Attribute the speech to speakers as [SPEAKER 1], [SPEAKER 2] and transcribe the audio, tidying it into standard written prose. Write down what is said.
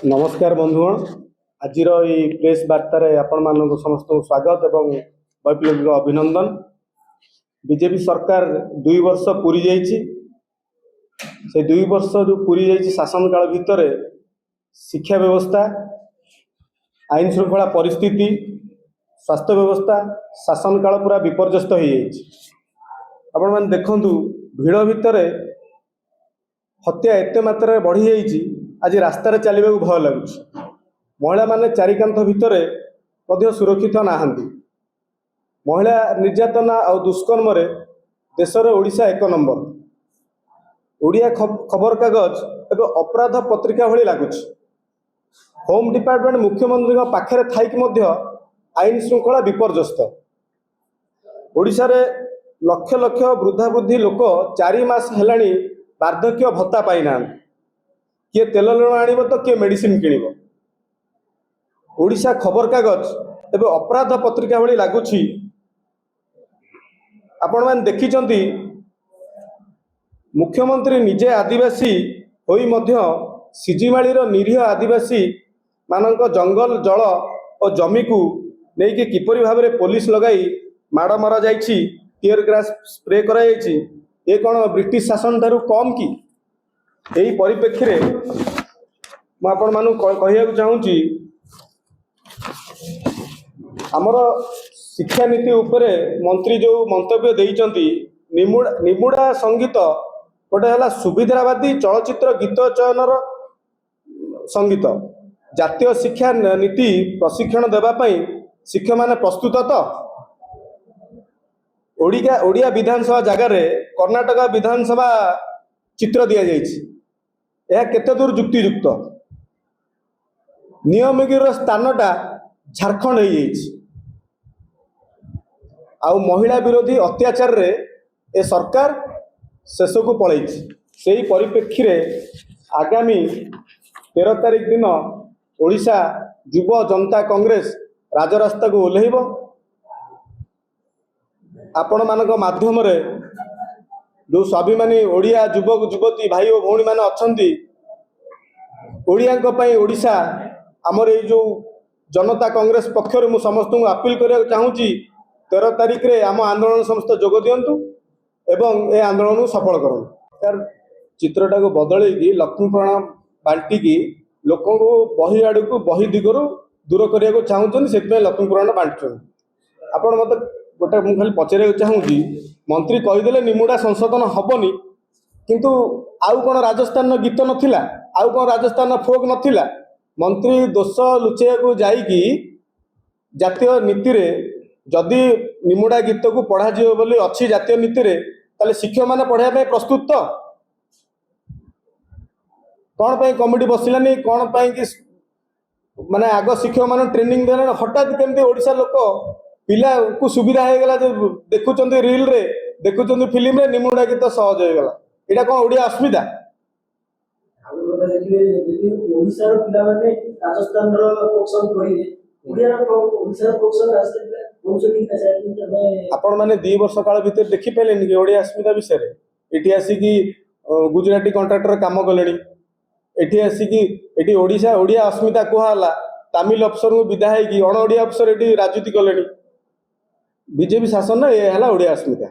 [SPEAKER 1] नमस्कार बंधुगण आज प्रेस वार्तार आपण मानक समस्त स्वागत एवं वैप्लविक अभिनंदन। बीजेपी सरकार 2 वर्ष पूरी जाइए। से 2 वर्ष जो पूरी जाइए शासन काल भितर शिक्षा व्यवस्था, आईन श्रृंखला परिस्थिति, स्वास्थ्य व्यवस्था, शासन काल पूरा विपर्यस्त हो जाइए। आपण मैंने देखु भिड़ भितर हत्या एत मात्रा बढ़ी जाइए। आज रास्तार चलने को भय लगुच। महिला माने चारि कांथ भितर सुरक्षित नाहांती। महिला निर्यातना और दुष्कर्म रे देशर ओडिशा 1 नंबर। ओडिया खबर कागज एवं अपराध पत्रिका भली लगुच। होम डिपार्टमेंट मुख्यमंत्री पाखे थी आईन श्रृंखला विपर्यस्त। ओडिशा रे लक्ष लक्ष वृद्धा वृद्धि लोक 4 मास हेलाणी वार्धक्य भत्ता पाई ना। किए तेल लुण आनिब तो किए मेडिसिन किनिब। ओडिशा खबर कागज एवं अपराध पत्रिका भली लगुच। आपण मैंने देखिचंती मुख्यमंत्री निजे आदिवासी होई मध्य सिजिमाळीर निरीह आदिवासी मानक जंगल जल और जमी को लेकिन किपरि भाव में पुलिस लगाई माड़ मरा जाइछि, टीयर गैस स्प्रे करा जाइछि। ए कोन ब्रिटिश शासन ठारू कम कि? यही परिप्रेक्षी मुझे चाहूँगी आमर शिक्षा नीति उपरे मंत्री जो मंतव्य देइचंती निमुड़ा संगीत गोटे है सुविधावादी चलचित्र गीत चयनर संगीत। जातीय शिक्षा नीति प्रशिक्षण देवाई शिक्षक माने प्रस्तुत तो? ओडिया विधानसभा जगार कर्णाटक विधानसभा चित्र दि जाइए। यह केते दूर युक्तियुक्त? नियमगिर स्थानटा झारखंड हो जाइए। आउ महिला विरोधी अत्याचार रे ए सरकार शेष को पलैछि। से ही परिप्रेक्षी आगामी 13 तारिख दिन ओडिशा युव जनता कांग्रेस राजरास्ता को ओह्लैब। आपण मानक माध्यम रे जो स्वाभिमानी ओडिया युवक युवती भाई और भौणी मैंने अच्छा ओडिया ओडिशा आमर ये जो जनता कांग्रेस पक्षर मु समस्त को अपील करने चाहूँगी 13 तारिख रे आम आंदोलन समस्त जोग दिंतु एवं ए आंदोलन को सफल करूँ। यार चित्रटा को बदल लक्ष्मीपुराण बांटिकी लोक बही आड़ को बही दिगरू दूर करने को चाहूँ से लक्ष्मीपुराण बांटुं। आपण मत गोटे मुझे खाली पचार चाहूँगी मंत्री कहीदे निमुड़ा संशोधन हेनी किंतु आउ कौन राजस्थान गीत नथिला, आउ कौन राजस्थान फोक नथिला। मंत्री दोष लुचेया को जाइकी जातीय नीति रे जदि निमुड़ा गीत को पढ़ा जीव बोली अच्छी जातीय नीति रे ताले शिक्षक माने पढ़ाई प्रस्तुत तो? कौन पाई कमिटी बसिलानी? कौन पाई कि माने आग शिक्षक मान ट्रेनिंग देने हठात केमती ओडिशा लोक पिला को सुविधा हो गला। देखुं रिल रे देखुं फिल्म रे निमुड़ा गीत सहज हो गला। यहाँ कौन ओडिया अस्मिता? आपण मैंने 2 वर्ष काल भीतर देखी पारे कि ओडिया अस्मिता विषय ये आसिकी गुजराती कंट्राक्टर काम कले। ये आसिकी ओडिशा ओडिया अस्मिता कहला। तमिल अफसर को विदा होगी अण ओडिया अफसर ये राजनीति कले। बीजेपी शासन ये है ओडिया अस्मिता।